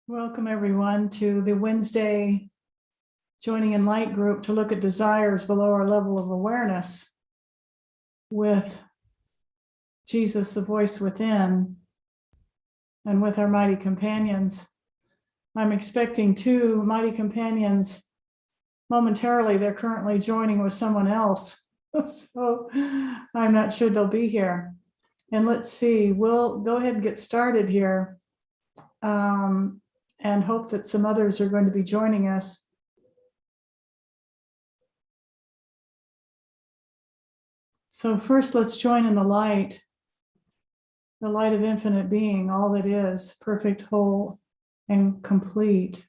Welcome everyone to the Wednesday Joining in Light group to look at desires below our level of awareness with Jesus, the voice within, and with our mighty companions. I'm expecting two mighty companions momentarily. They're currently joining with someone else, so I'm not sure they'll be here. And let's see, we'll go ahead and get started here. And hope that some others are going to be joining us. So first, let's join in the light of infinite being, all that is, perfect, whole, and complete.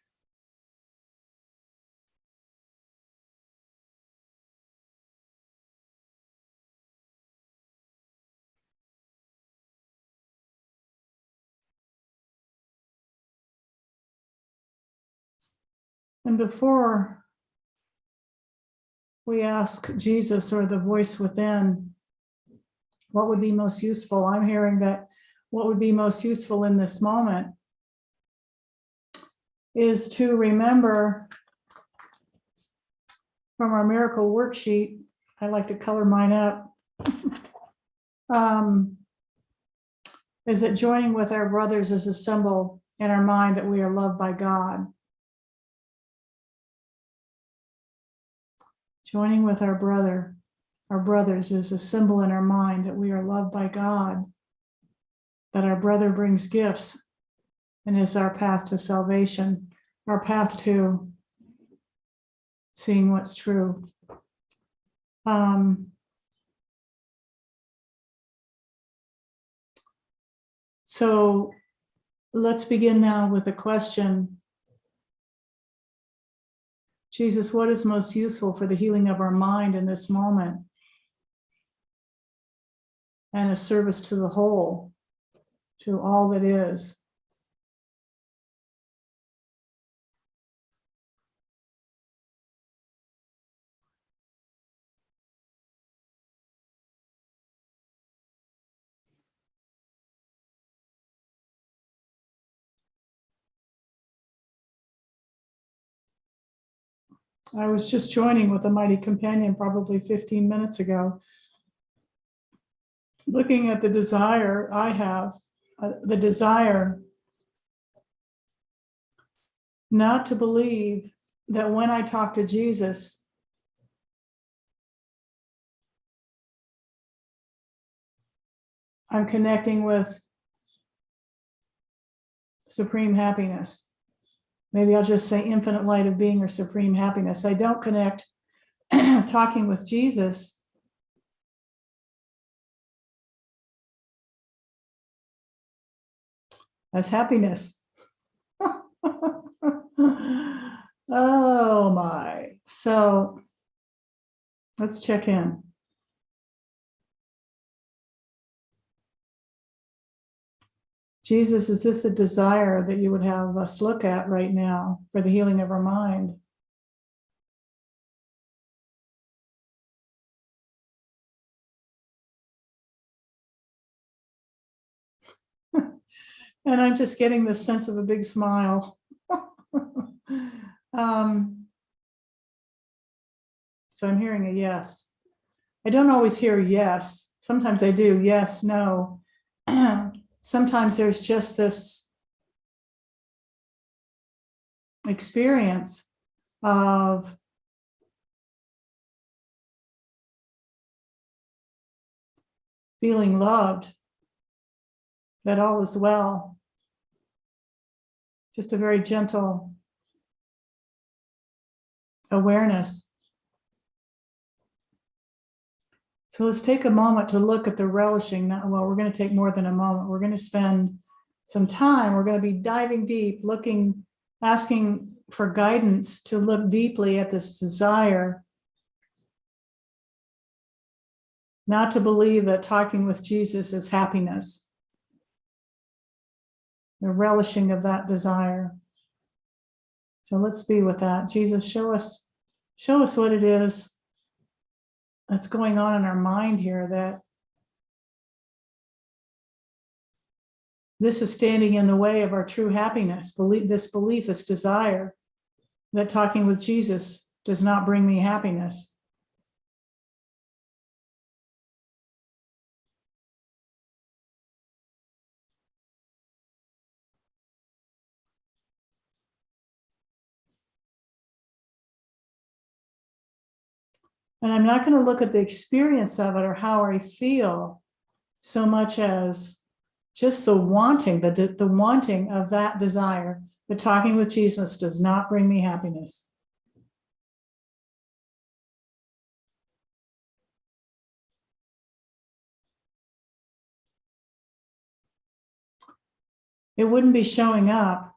And before we ask Jesus or the voice within, what would be most useful? I'm hearing that what would be most useful in this moment is to remember from our miracle worksheet. I like to color mine up. Is that joining with our brothers is a symbol in our mind that we are loved by God. Joining with our brothers is a symbol in our mind that we are loved by God, that our brother brings gifts and is our path to salvation, our path to seeing what's true. So let's begin now with a question. Jesus, what is most useful for the healing of our mind in this moment and a service to the whole, to all that is? I was just joining with a mighty companion probably 15 minutes ago, looking at the desire I have, the desire not to believe that when I talk to Jesus, I'm connecting with supreme happiness. Maybe I'll just say infinite light of being or supreme happiness. I don't connect talking with Jesus as happiness. Oh my. So let's check in. Jesus, is this a desire that you would have us look at right now for the healing of our mind? And I'm just getting this sense of a big smile. So I'm hearing a yes. I don't always hear yes. Sometimes I do, yes, no. Sometimes there's just this experience of feeling loved, that all is well. Just a very gentle awareness. So let's take a moment to look at the relishing. Well, we're going to take more than a moment. We're going to spend some time. We're going to be diving deep, looking, asking for guidance to look deeply at this desire. Not to believe that talking with Jesus is happiness. The relishing of that desire. So let's be with that. Jesus, show us what it is that's going on in our mind here that This is standing in the way of our true happiness, belief, this desire that talking with Jesus does not bring me happiness. And I'm not going to look at the experience of it or how I feel so much as just the wanting, the wanting of that desire. But talking with Jesus does not bring me happiness. It wouldn't be showing up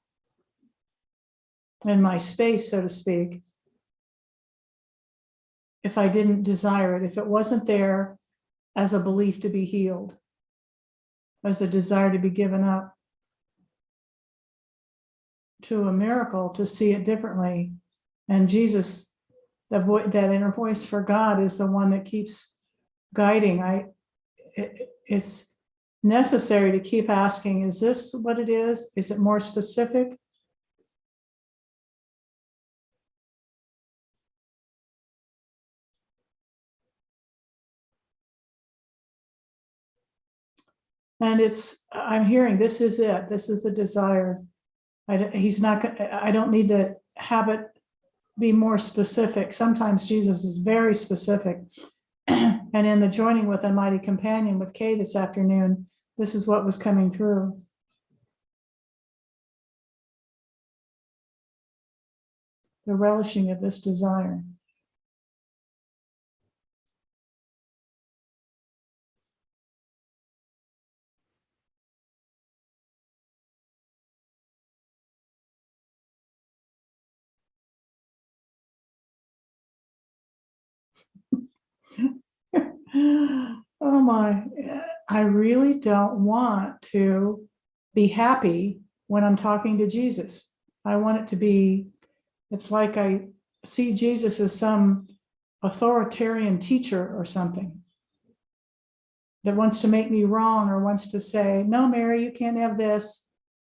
in my space, so to speak, if I didn't desire it, if it wasn't there as a belief to be healed, as a desire to be given up to a miracle, to see it differently. And Jesus, that inner voice for God, is the one that keeps guiding. It's necessary to keep asking, is this what it is? Is it more specific? And I'm hearing, this is it. This is the desire. I don't need to have it be more specific. Sometimes Jesus is very specific. And in the joining with a mighty companion with Kay this afternoon, this is what was coming through. The relishing of this desire. Oh my, I really don't want to be happy when I'm talking to Jesus. I want it to be, it's like I see Jesus as some authoritarian teacher or something that wants to make me wrong or wants to say, no, Mary, you can't have this.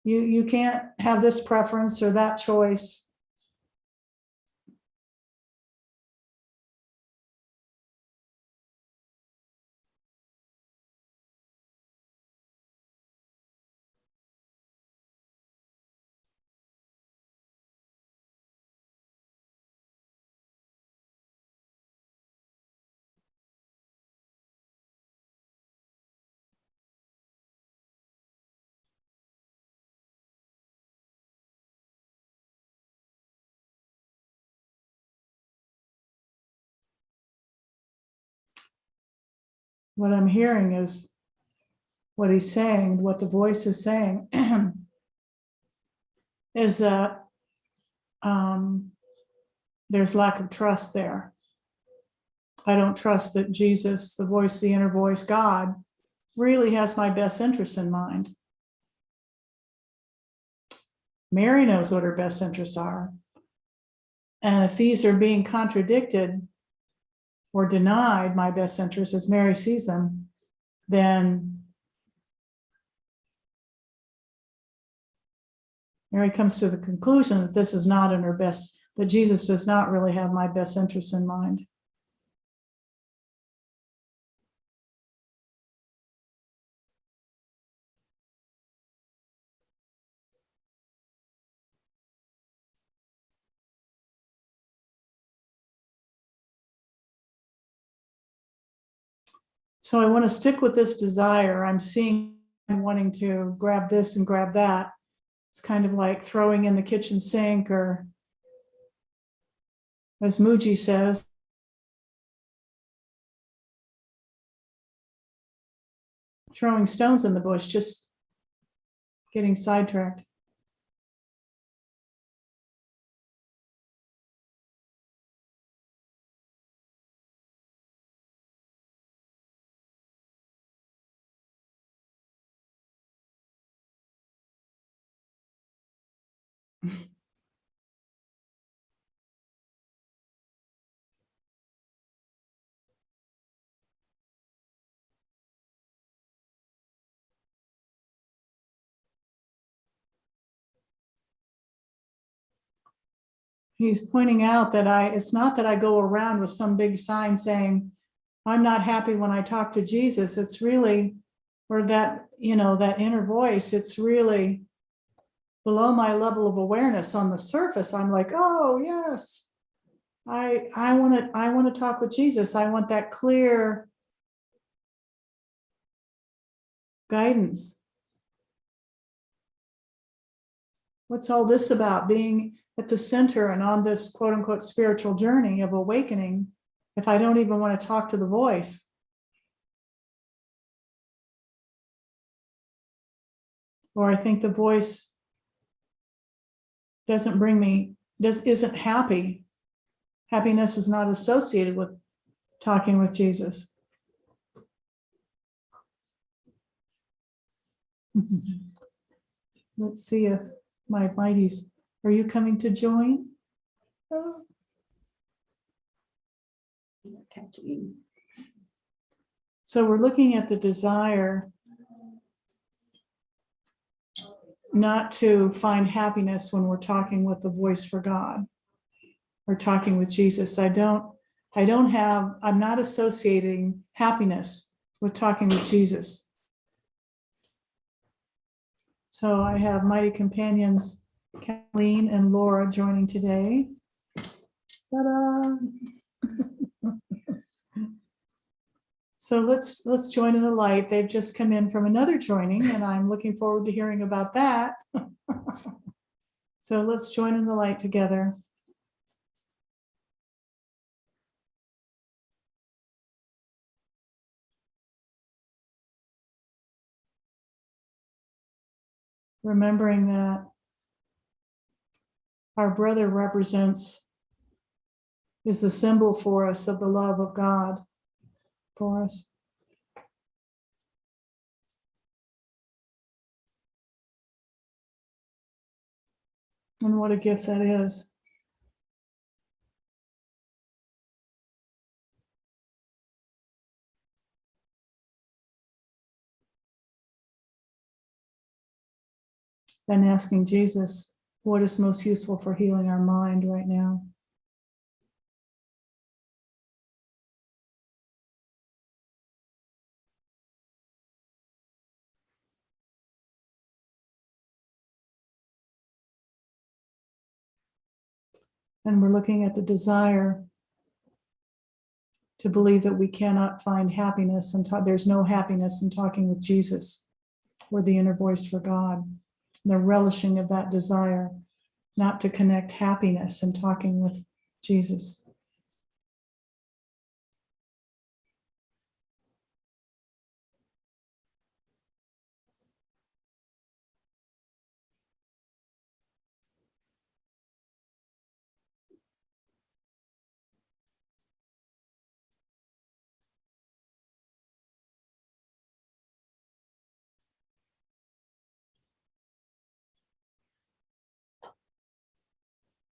You can't have this preference or that choice. What I'm hearing is what he's saying, what the voice is saying, is that there's lack of trust there. I don't trust that Jesus, the voice, the inner voice, God, really has my best interests in mind. Mary knows what her best interests are. And if these are being contradicted or denied my best interests as Mary sees them, then Mary comes to the conclusion that this is not in her best, that Jesus does not really have my best interests in mind. So I want to stick with this desire. I'm seeing, I'm wanting to grab this and grab that. It's kind of like throwing in the kitchen sink, or as Muji says, throwing stones in the bush, just getting sidetracked. he's pointing out that it's not that I go around with some big sign saying, I'm not happy when I talk to Jesus. It's really, or that, that inner voice, it's really below my level of awareness. On the surface, I'm like, oh yes, I want to talk with Jesus. I want that clear guidance. What's all this about, being at the center and on this quote unquote spiritual journey of awakening, if I don't even want to talk to the voice? Or I think the voice isn't happy. Happiness is not associated with talking with Jesus. Let's see if my mighties, are you coming to join? So we're looking at the desire not to find happiness when we're talking with the voice for God or talking with Jesus. I'm not associating happiness with talking with Jesus. So I have mighty companions, Kathleen and Laura, joining today. Ta-da! So let's join in the light. They've just come in from another joining, and I'm looking forward to hearing about that. So let's join in the light together. Remembering that our brother is the symbol for us of the love of God for us. And what a gift that is. And asking Jesus, what is most useful for healing our mind right now? And we're looking at the desire to believe that we cannot find happiness and there's no happiness in talking with Jesus or the inner voice for God. The relishing of that desire not to connect happiness in talking with Jesus.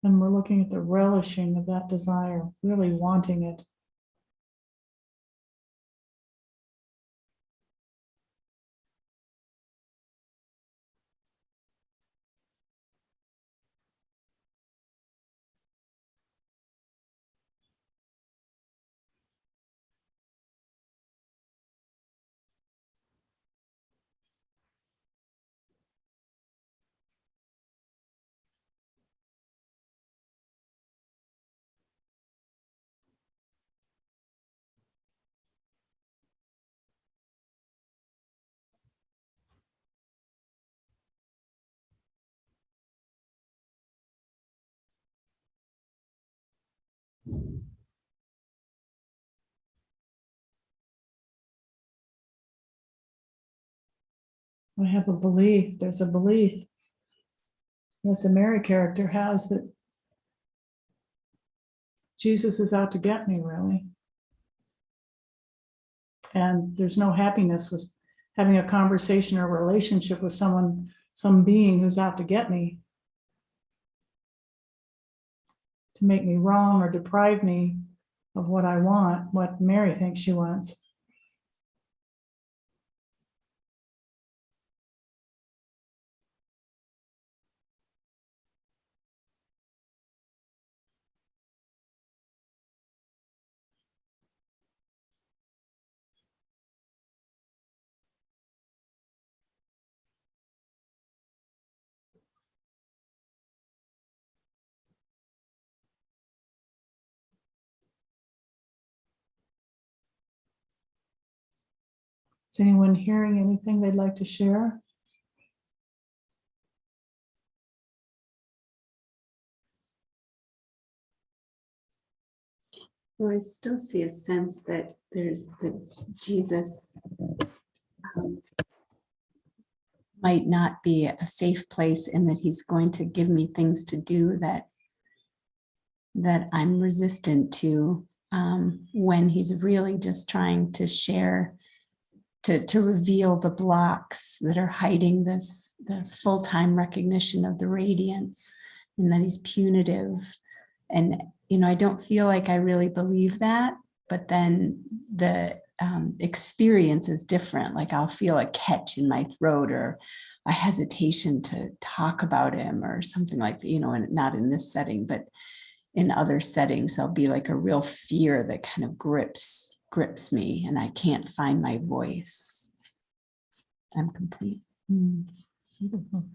And we're looking at the relishing of that desire, really wanting it. I have a belief, there's a belief that the Mary character has that Jesus is out to get me, really. And there's no happiness with having a conversation or a relationship with someone, some being who's out to get me, to make me wrong or deprive me of what I want, what Mary thinks she wants. Is anyone hearing anything they'd like to share? Well, I still see a sense that Jesus might not be a safe place, and that he's going to give me things to do that I'm resistant to, when he's really just trying to share, to reveal the blocks that are hiding the full-time recognition of the radiance, and that he's punitive. And, I don't feel like I really believe that, but then the experience is different. Like I'll feel a catch in my throat, or a hesitation to talk about him, or something like that, and not in this setting, but in other settings, there'll be like a real fear that kind of grips me, and I can't find my voice. I'm complete. Beautiful.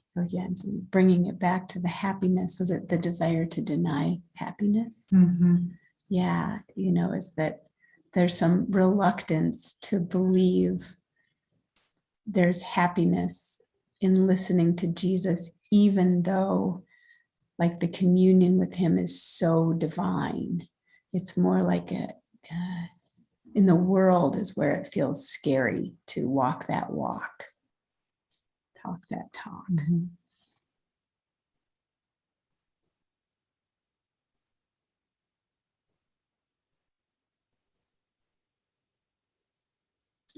So yeah, bringing it back to the happiness, was it the desire to deny happiness? Mm-hmm. Yeah, is that there's some reluctance to believe there's happiness in listening to Jesus, even though like the communion with him is so divine. It's more like in the world is where it feels scary to walk that walk, talk that talk. Mm-hmm.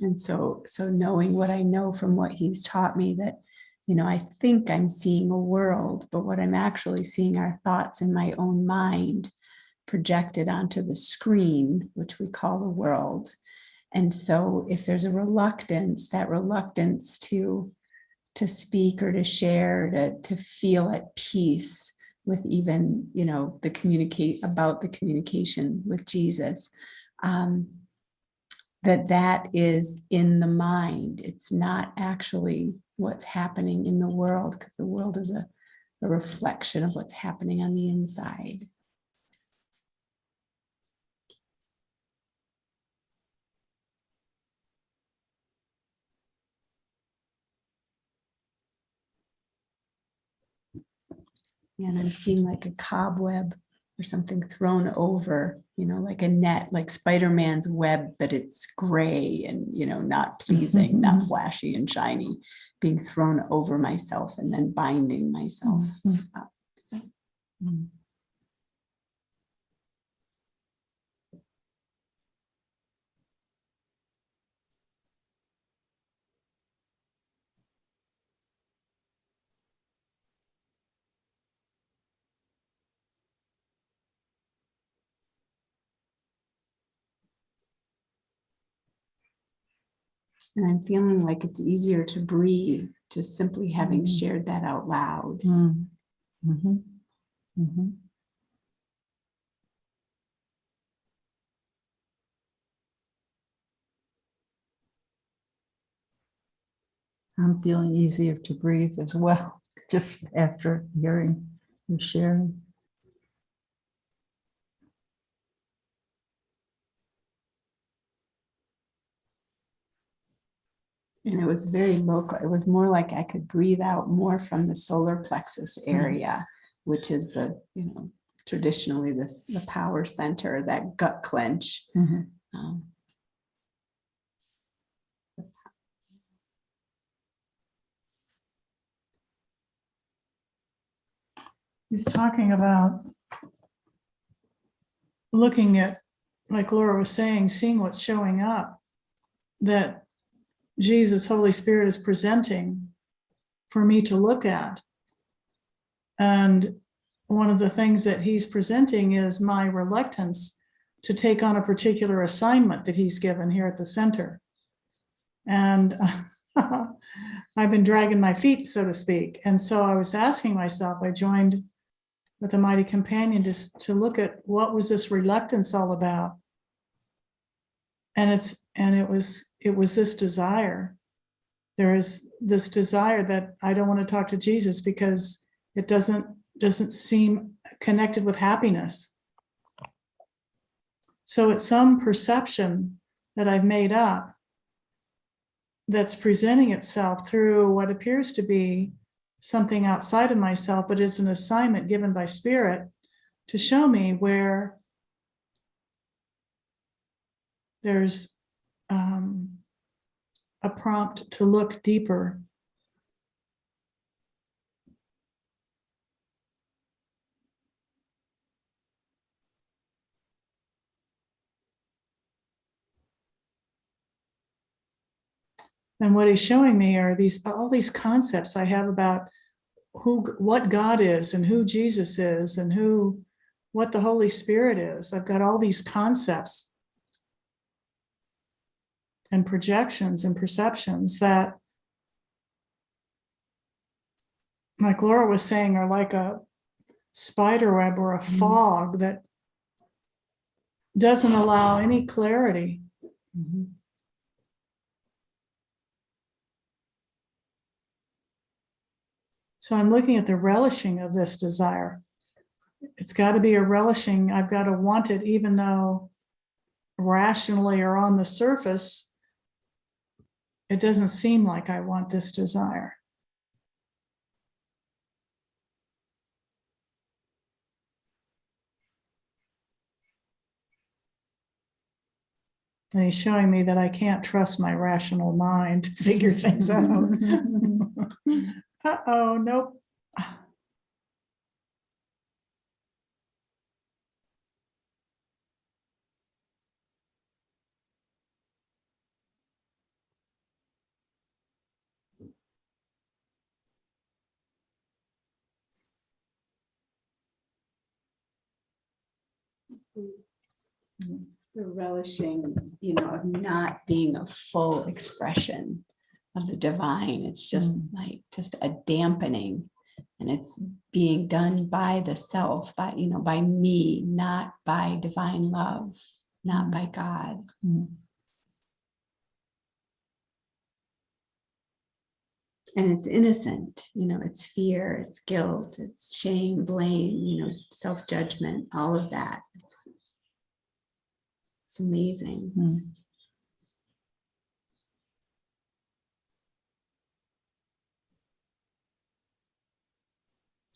And so knowing what I know from what he's taught me, that, I think I'm seeing a world, but what I'm actually seeing are thoughts in my own mind projected onto the screen, which we call the world. And so if there's a reluctance, that reluctance to speak or to share, to feel at peace with even, the communication with Jesus, that is in the mind. It's not actually what's happening in the world, because the world is a reflection of what's happening on the inside. And I'm seeing like a cobweb or something thrown over, like a net, like Spider-Man's web, but it's gray and, not pleasing, not flashy and shiny, being thrown over myself and then binding myself up. So. And I'm feeling like it's easier to breathe, just simply having shared that out loud. Mm-hmm. Mm-hmm. I'm feeling easier to breathe as well, just after hearing you sharing. And it was very local. It was more like I could breathe out more from the solar plexus area, which is the, traditionally the power center, that gut clench. He's talking about looking at, like Laura was saying, seeing what's showing up, that Jesus, Holy Spirit, is presenting for me to look at. And one of the things that he's presenting is my reluctance to take on a particular assignment that he's given here at the center. And I've been dragging my feet, so to speak. And so I was asking myself, I joined with a mighty companion to look at what was this reluctance all about. And it was this desire. There is this desire that I don't want to talk to Jesus because it doesn't seem connected with happiness. So it's some perception that I've made up that's presenting itself through what appears to be something outside of myself, but it's an assignment given by Spirit to show me where there's a prompt to look deeper. And what he's showing me are all these concepts I have about what God is and who Jesus is and what the Holy Spirit is. I've got all these concepts and projections and perceptions that, like Laura was saying, are like a spider web or a fog that doesn't allow any clarity. Mm-hmm. So I'm looking at the relishing of this desire. It's got to be a relishing. I've got to want it, even though rationally or on the surface, it doesn't seem like I want this desire. And he's showing me that I can't trust my rational mind to figure things out. Uh-oh, nope. The relishing, of not being a full expression of the divine. It's just like just a dampening, and it's being done by the self, by me, not by divine love, not by God. And it's innocent, it's fear, it's guilt, it's shame, blame, self-judgment, all of that. It's amazing.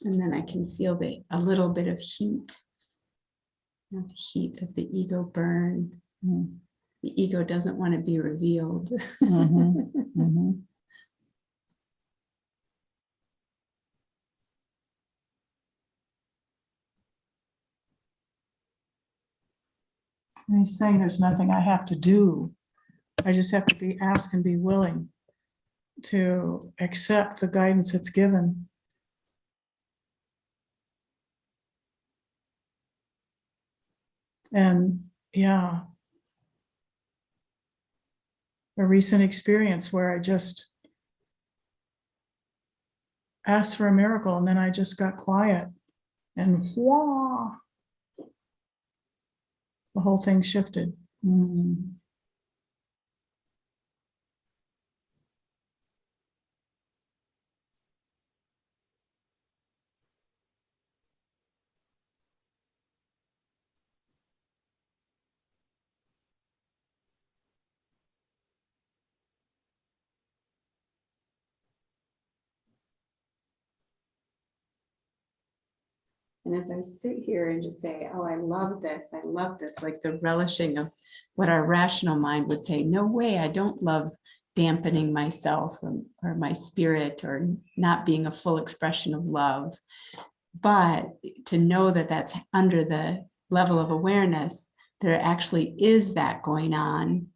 And then I can feel a little bit of heat, the heat of the ego burn. The ego doesn't want to be revealed. And he's saying there's nothing I have to do. I just have to ask and be willing to accept the guidance it's given. And yeah, a recent experience where I just asked for a miracle and then I just got quiet and wah, the whole thing shifted. And as I sit here and just say, oh, I love this, like the relishing of what our rational mind would say, no way, I don't love dampening myself or my spirit or not being a full expression of love. But to know that that's under the level of awareness, there actually is that going on.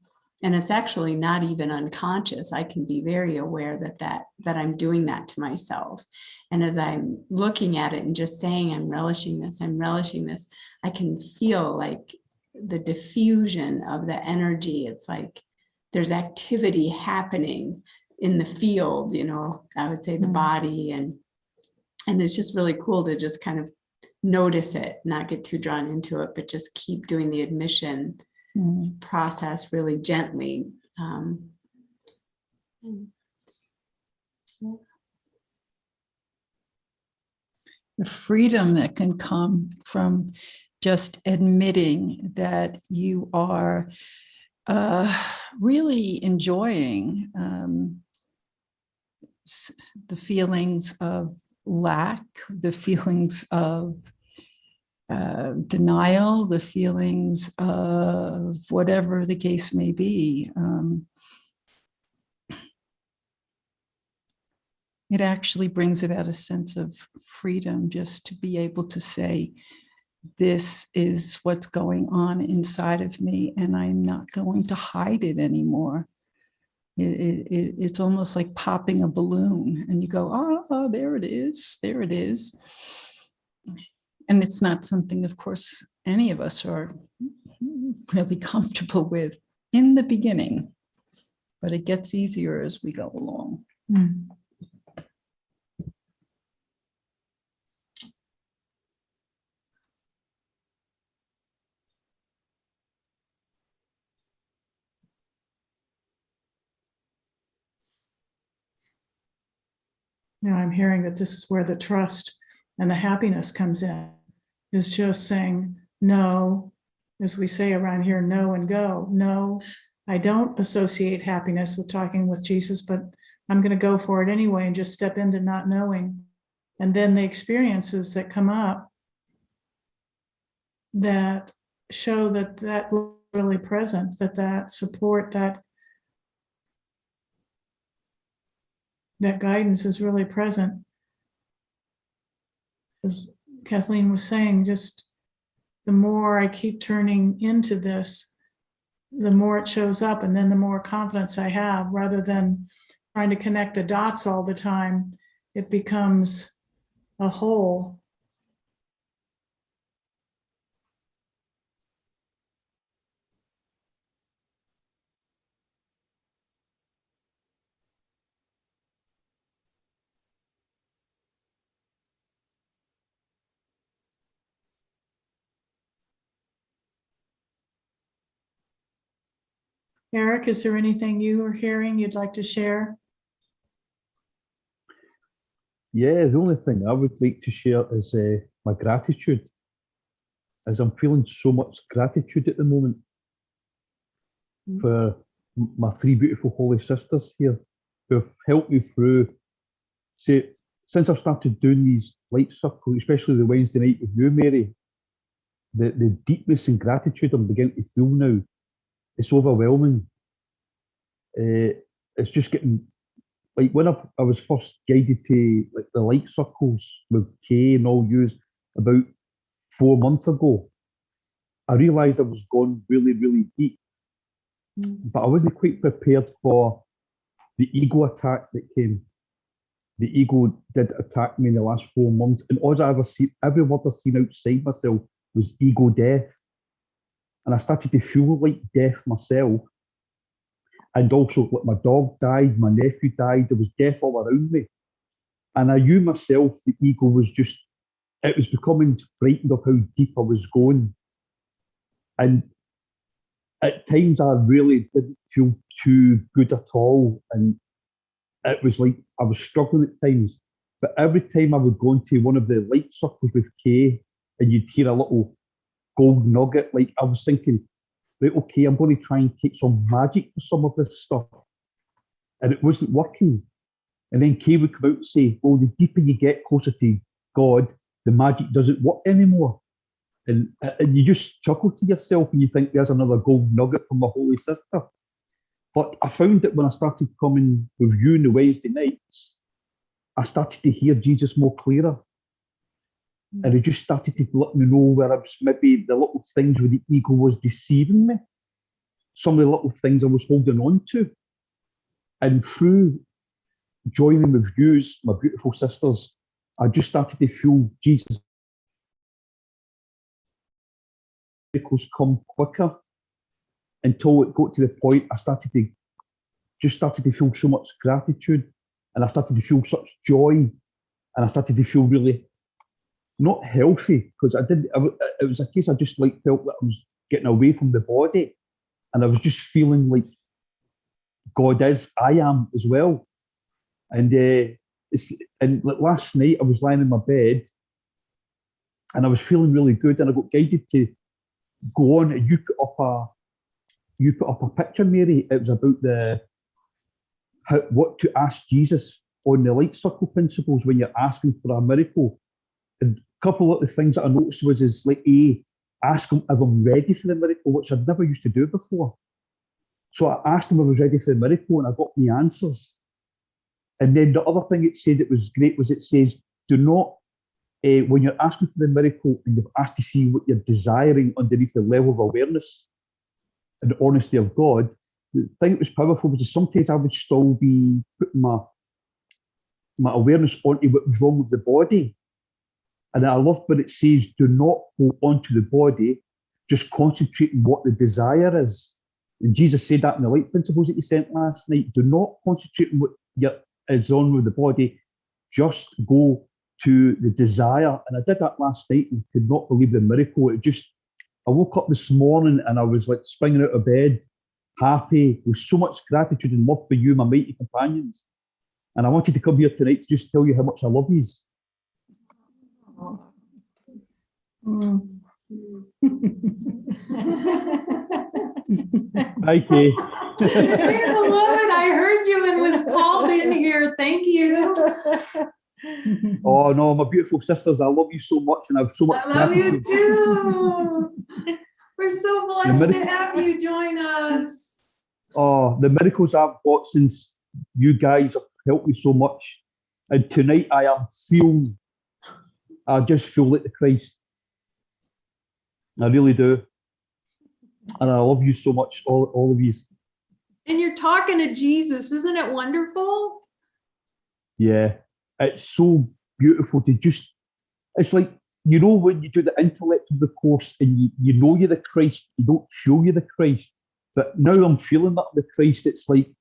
And it's actually not even unconscious. I can be very aware that I'm doing that to myself. And as I'm looking at it and just saying, I'm relishing this, I can feel like the diffusion of the energy. It's like there's activity happening in the field, I would say the body. And it's just really cool to just kind of notice it, not get too drawn into it, but just keep doing the admission process really gently. The freedom that can come from just admitting that you are really enjoying the feelings of lack, the feelings of denial, the feelings of whatever the case may be. It actually brings about a sense of freedom just to be able to say, this is what's going on inside of me, and I'm not going to hide it anymore. It's almost like popping a balloon, and you go, oh, there it is, there it is. And it's not something, of course, any of us are really comfortable with in the beginning, but it gets easier as we go along. Now I'm hearing that this is where the trust and the happiness comes in, is just saying, no, as we say around here, no and go. No, I don't associate happiness with talking with Jesus, but I'm going to go for it anyway and just step into not knowing. And then the experiences that come up that show that that really present, that support, that guidance is really present. As Kathleen was saying, just the more I keep turning into this, the more it shows up, and then the more confidence I have, rather than trying to connect the dots all the time. It becomes a whole. Eric, is there anything you are hearing you'd like to share? Yeah, the only thing I would like to share is my gratitude, as I'm feeling so much gratitude at the moment for my three beautiful holy sisters here who have helped me through. Say, since I've started doing these light circles, especially the Wednesday night with you, Mary, the deepness and gratitude I'm beginning to feel now, it's overwhelming. It's just getting, like when I was first guided to like the light circles with Kay and all yous about 4 months ago, I realised I was going really, really deep. But I wasn't quite prepared for the ego attack that came. The ego did attack me in the last 4 months, and all I ever seen, every word I've seen outside myself was ego death. And I started to feel like death myself. And also, like, my dog died, my nephew died, there was death all around me. And I knew myself, the ego was just, it was becoming frightened of how deep I was going. And at times I really didn't feel too good at all. And it was like I was struggling at times. But every time I would go into one of the light circles with Kay and you'd hear a little gold nugget, like I was thinking, right, okay, I'm going to try and take some magic for some of this stuff. And it wasn't working. And then Kay would come out and say, well, the deeper you get closer to God, the magic doesn't work anymore. And you just chuckle to yourself and you think there's another gold nugget from my holy sister. But I found that when I started coming with you on the Wednesday nights, I started to hear Jesus more clearer. And it just started to let me know where I was, maybe the little things where the ego was deceiving me. Some of the little things I was holding on to. And through joining with you, my beautiful sisters, I just started to feel Jesus' miracles come quicker, until it got to the point I started to feel so much gratitude, and I started to feel such joy, and I started to feel really not healthy, because it was a case I just like felt that I was getting away from the body, and I was just feeling like God is, I am as well. And like last night I was lying in my bed and I was feeling really good, and I got guided to go on. And you put up a picture, Mary. It was about what to ask Jesus on the light circle principles when you're asking for a miracle. And a couple of the things that I noticed is like ask him if I'm ready for the miracle, which I'd never used to do before. So I asked him if I was ready for the miracle, and I got the answers. And then the other thing it said that was great was it says, do not, when you're asking for the miracle and you've asked to see what you're desiring underneath the level of awareness and the honesty of God, the thing that was powerful was that sometimes I would still be putting my awareness onto what was wrong with the body. And I love when it says, do not go onto the body, just concentrate on what the desire is. And Jesus said that in the light principles that he sent last night. Do not concentrate on what is on with the body, just go to the desire. And I did that last night and could not believe the miracle. I woke up this morning and I was like springing out of bed, happy, with so much gratitude and love for you, my mighty companions. And I wanted to come here tonight to just tell you how much I love you. Hi, Kay. Hello, and I heard you and was called in here. Thank you. Oh no, my beautiful sisters, I love you so much, and I have so much I love you gratitude. too. We're so blessed to have you join us. Oh, the miracles I've got since you guys have helped me so much. And tonight I just feel like the Christ. I really do. And I love you so much, all of you. And you're talking to Jesus. Isn't it wonderful? Yeah, it's so beautiful to just, it's like, you know, when you do the intellect of the course and you know you're the Christ, you don't feel you're the Christ. But now I'm feeling that the Christ, it's like,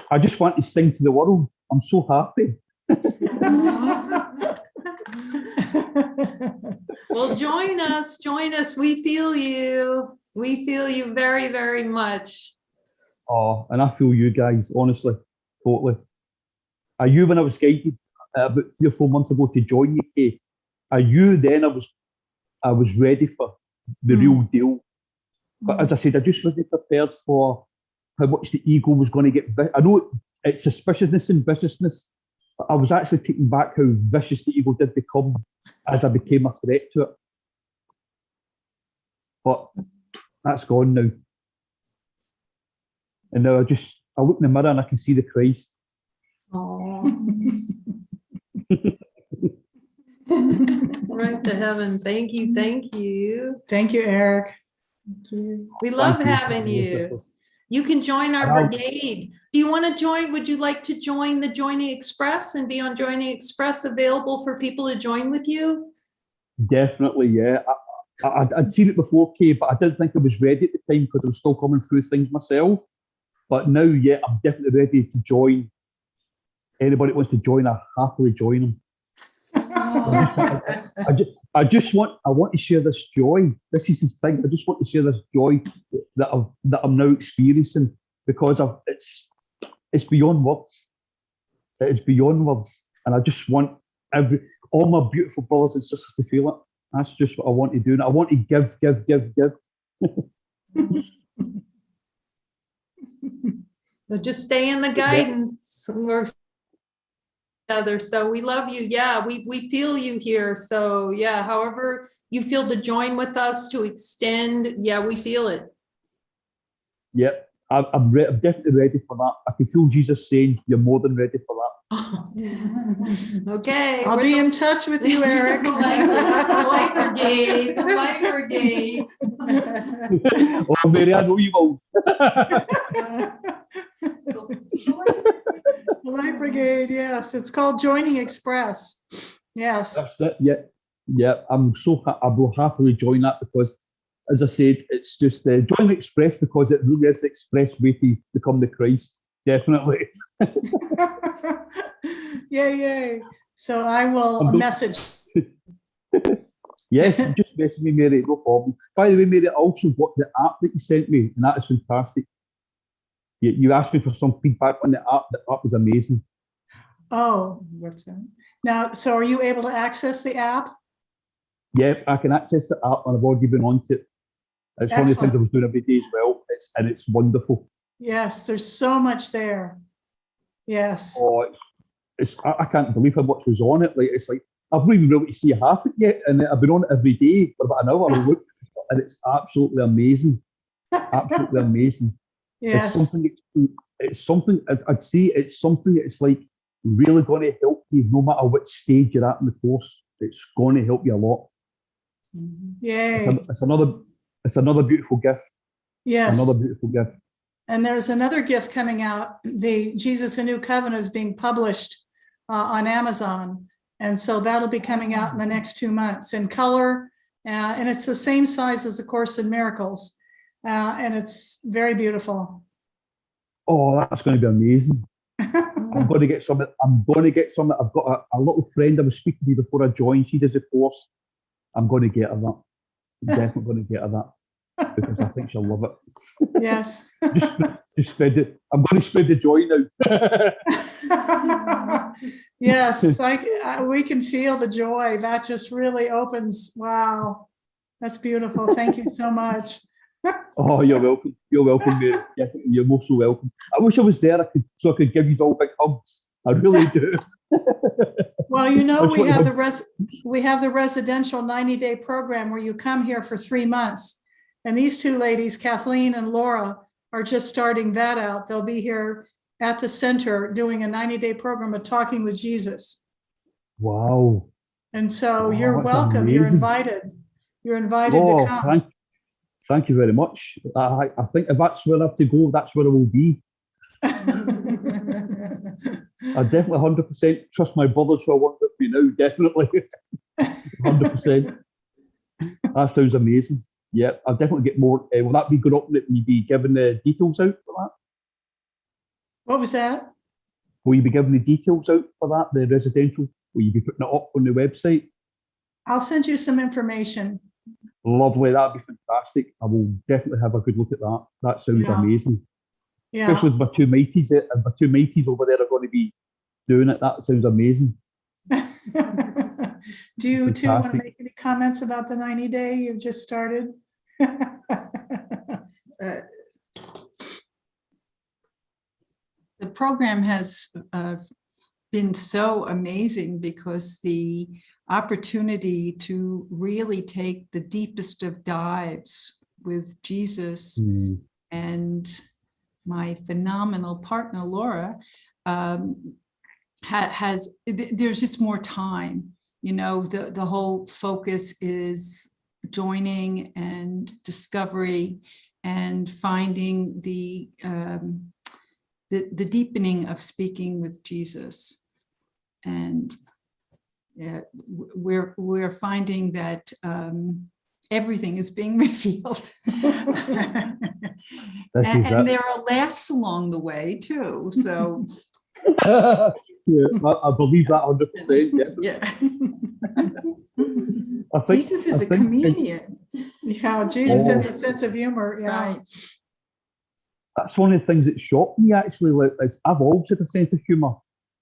I just want to sing to the world. I'm so happy. Well, join us. We feel you. We feel you very, very much. Oh, and I feel you guys, honestly, totally. I knew when I was guided about 3 or 4 months ago to join you, Kay. I knew then I was ready for the real deal. But as I said, I just wasn't prepared for how much the ego was going to get. I know it's suspiciousness and viciousness, but I was actually taken back how vicious the ego did become as I became a threat to it. But that's gone now. And now I look in the mirror and I can see the Christ. Oh. Right to heaven. Thank you. Thank you. Thank you, Eric. Thank you. We love having you. You can join our brigade. Do you want to join? Would you like to join the Joining Express and be on Joining Express, available for people to join with you? Definitely, yeah. I'd seen it before, Kay, but I didn't think I was ready at the time because I was still coming through things myself. But now, yeah, I'm definitely ready to join. Anybody that wants to join, I'll happily join them. I want to share this joy. This is the thing. I just want to share this joy that I'm now experiencing, because it's beyond words. It is beyond words, and I just want all my beautiful brothers and sisters to feel it. That's just what I want to do. And I want to give. But just stay in the guidance. We're together, so we love you. Yeah, we feel you here. So yeah, however you feel to join with us, to extend, yeah, we feel it. Yep, I'm definitely ready for that. I can feel Jesus saying, "You're more than ready for that." Okay, I'll be in touch with you, Eric. The Light Brigade. The Light Brigade. Oh, Mary, I know you will. Light Brigade, yes. It's called Joining Express. Yes. That's it. Yeah. I will happily join that, because, as I said, it's just Joining Express, because it really is the express way to become the Christ. Definitely. Yay. So I will message Yes, just message me, Mary, no problem. By the way, Mary, I also got the app that you sent me, and that is fantastic. You asked me for some feedback on the app. The app is amazing. Oh, what's that? Now, so are you able to access the app? Yeah, I can access the app, and I've already been on to it. It's one of the things I Excellent. was doing every day as well. It's wonderful. Yes, there's so much there. Yes. Oh, I can't believe how much was on it. Like it's like I've not even been able to see half it yet, and I've been on it every day for about an hour. And it's absolutely amazing. Absolutely amazing. Yes. It's something I'd say it's something that's like really going to help you no matter which stage you're at in the course. It's going to help you a lot. Yay. It's another beautiful gift. Yes. Another beautiful gift. And there's another gift coming out. The Jesus, a New Covenant is being published on Amazon. And so that'll be coming out in the next 2 months in color. And it's the same size as the Course in Miracles. And it's very beautiful. Oh, that's going to be amazing. I'm going to get some. I've got a little friend I was speaking to before I joined. She does a course. I'm going to get her that. I'm definitely going to get her that because I think she'll love it. Yes. just spread it. I'm going to spread the joy now. Yes, we can feel the joy. That just really opens. Wow, that's beautiful. Thank you so much. Oh, you're welcome. You're welcome, Mary. You're most so welcome. I wish I was there. I could give you all big hugs. I really do. Well, you know, we have the residential 90-day program where you come here for 3 months. And these two ladies, Kathleen and Laura, are just starting that out. They'll be here at the center doing a 90-day program of talking with Jesus. Wow. And so Wow, you're that's welcome. amazing. You're invited. You're invited to come. Thank you very much. I think if that's where I have to go, that's where I will be. I definitely 100% trust my brothers who are working with me now. Definitely. 100%. That sounds amazing. Yeah, I'll definitely get more. Will that be good up that you be giving the details out for that? What was that? Will you be giving the details out for that, the residential? Will you be putting it up on the website? I'll send you some information. Lovely, that'd be fantastic. I will definitely have a good look at that. That sounds amazing. Yeah. Especially with my two mateys, and my two mateys over there are going to be doing it. That sounds amazing. Do you two want to make any comments about the 90-day you've just started? The program has been so amazing because the opportunity to really take the deepest of dives with Jesus and my phenomenal partner, Laura, there's just more time. You know, the whole focus is joining and discovery and finding the deepening of speaking with Jesus. And we're finding that everything is being revealed. and there are laughs along the way too. So yeah, I believe that 100%. Yeah. Jesus is a comedian. Yeah, Jesus has a sense of humor. Yeah. Right. That's one of the things that shocked me actually. Like, I've always had a sense of humour,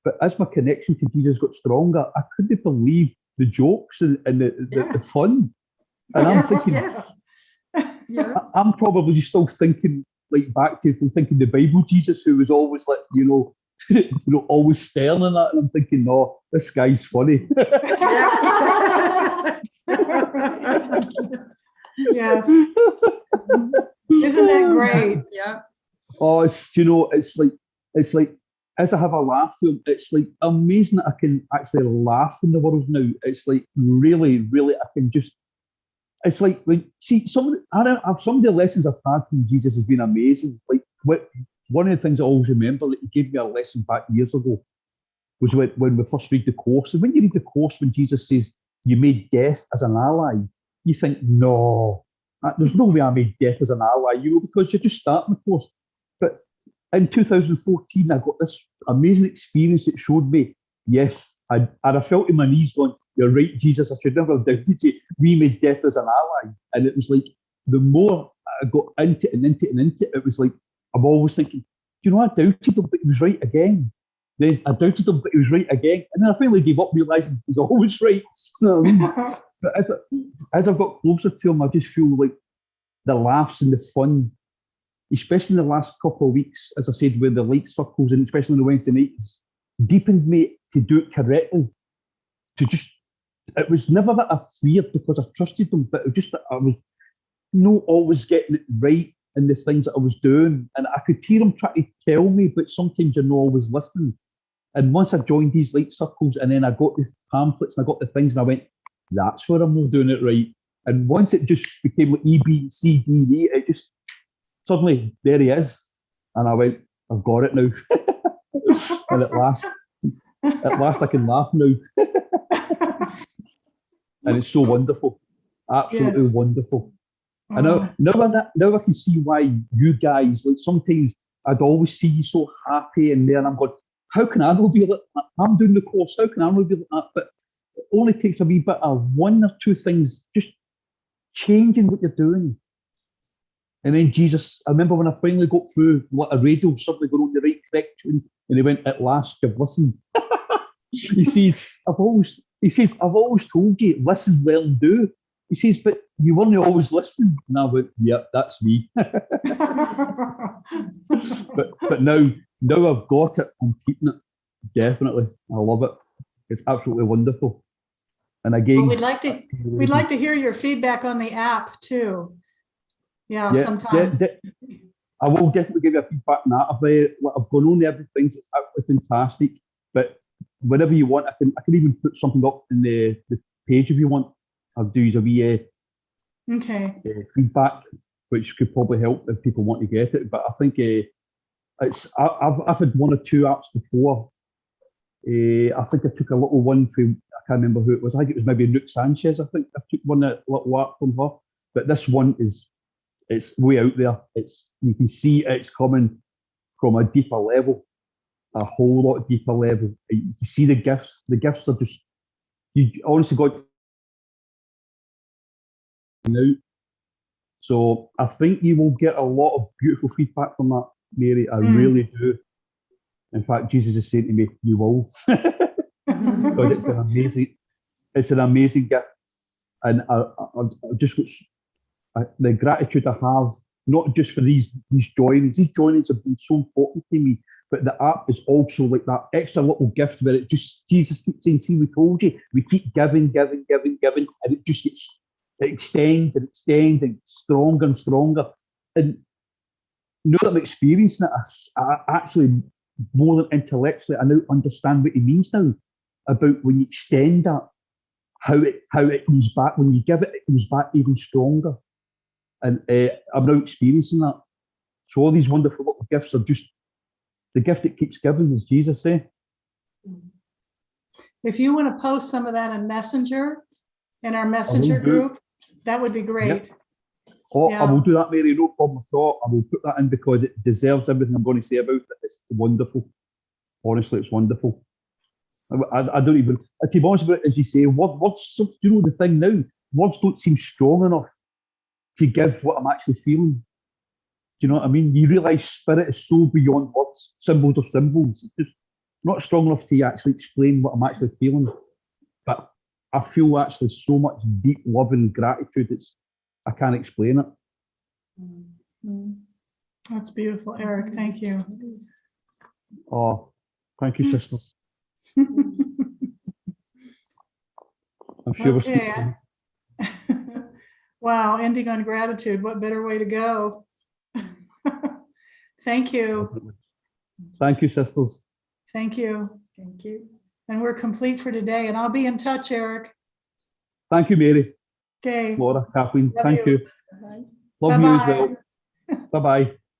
but as my connection to Jesus got stronger, I couldn't believe the jokes and the fun. And I'm thinking, I'm probably still thinking like back to thinking the Bible Jesus, who was always like, always stern and that. And I'm thinking, no, this guy's funny. Yes. Isn't that great? Yeah. Oh, it's like as I have a laugh with him, it's like amazing that I can actually laugh in the world now. It's like really, really, I can just. It's like some of the lessons I've had from Jesus has been amazing. Like one of the things I always remember that he gave me a lesson back years ago was when we first read the course. And when you read the course, when Jesus says you made death as an ally, you think, no, there's no way I made death as an ally, because you're just starting the course. But in 2014, I got this amazing experience that showed me, yes, I'd have felt in my knees going, you're right, Jesus, I should never have doubted you. We made death as an ally. And it was like, the more I got into it and into it and into it, it was like, I'm always thinking, do you know, I doubted him, but he was right again. Then I doubted him, but he was right again. And then I finally gave up, realising he's always right. So, but as I've got closer to him, I just feel like the laughs and the fun, especially in the last couple of weeks, as I said, with the light circles, and especially on the Wednesday nights, deepened me to do it correctly. To just, it was never that I feared because I trusted them, but it was just that I was not always getting it right in the things that I was doing. And I could hear them try to tell me, but sometimes you're not always listening. And once I joined these light circles, and then I got the pamphlets and I got the things, and I went, that's where I'm not doing it right. And once it just became like E, B, C, D, E, it just suddenly, there he is. And I went, I've got it now. And at last I can laugh now. And it's so wonderful. Absolutely Yes. wonderful. And now I can see why you guys, like sometimes I'd always see you so happy and there, and I'm going, how can I not be like that? I'm doing the course, how can I not be like that? But it only takes a wee bit of one or two things, just changing what you're doing. And then Jesus, I remember when I finally got through like a radio, suddenly going on the right correct tune, and he went, at last you've listened. He says, I've always told you, listen, learn, do. He says, but you weren't always listening. And I went, yeah, that's me. but now I've got it, I'm keeping it. Definitely. I love it. It's absolutely wonderful. And again, Well, we'd like to hear your feedback on the app too. Yeah, yeah, sometime. I will definitely give you a feedback on that. I've gone on everything, it's absolutely fantastic. But whenever you want, I can even put something up in the page if you want. I'll do a wee feedback, which could probably help if people want to get it. But I think I've had one or two apps before. I think I took a little one from, I can't remember who it was. I think it was maybe Nook Sanchez. I think I took one little app from her. But this one it's way out there. You can see it's coming from a deeper level, a whole lot deeper level. You see the gifts. The gifts are just, you honestly got out. So I think you will get a lot of beautiful feedback from that, Mary. I really do. In fact, Jesus is saying to me, you will. Because it's an amazing gift. And I just the gratitude I have, not just for these joinings. These joinings have been so important to me, but the app is also like that extra little gift where it just, Jesus keeps saying, see, we told you, we keep giving, and it just it extends and extends and stronger and stronger. And now that I'm experiencing it, I actually, more than intellectually, I now understand what he means now about when you extend that, how it comes back. When you give it, it comes back even stronger. And I'm now experiencing that. So all these wonderful little gifts are just the gift that keeps giving, as Jesus said. If you want to post some of that in Messenger, in our Messenger group, that would be great. Yep. Oh, Yeah. I will do that, Mary, no problem at all. I will put that in because it deserves everything I'm going to say about it. It's wonderful. Honestly, it's wonderful. I don't even, to be honest with it, as you say, words, do you know the thing now? Words don't seem strong enough to give what I'm actually feeling. Do you know what I mean? You realise spirit is so beyond words. Symbols are symbols. It's just not strong enough to actually explain what I'm actually feeling. But I feel actually so much deep love and gratitude. I can't explain it. That's beautiful, Eric. Thank you. Oh, thank you, sisters. I'm sure we're speaking. Wow, ending on gratitude. What better way to go? Thank you. Thank you, sisters. Thank you. Thank you. And we're complete for today. And I'll be in touch, Eric. Thank you, Mary. Okay. Laura, Kathleen, Love thank you. Bye-bye. Love you as well. Bye-bye.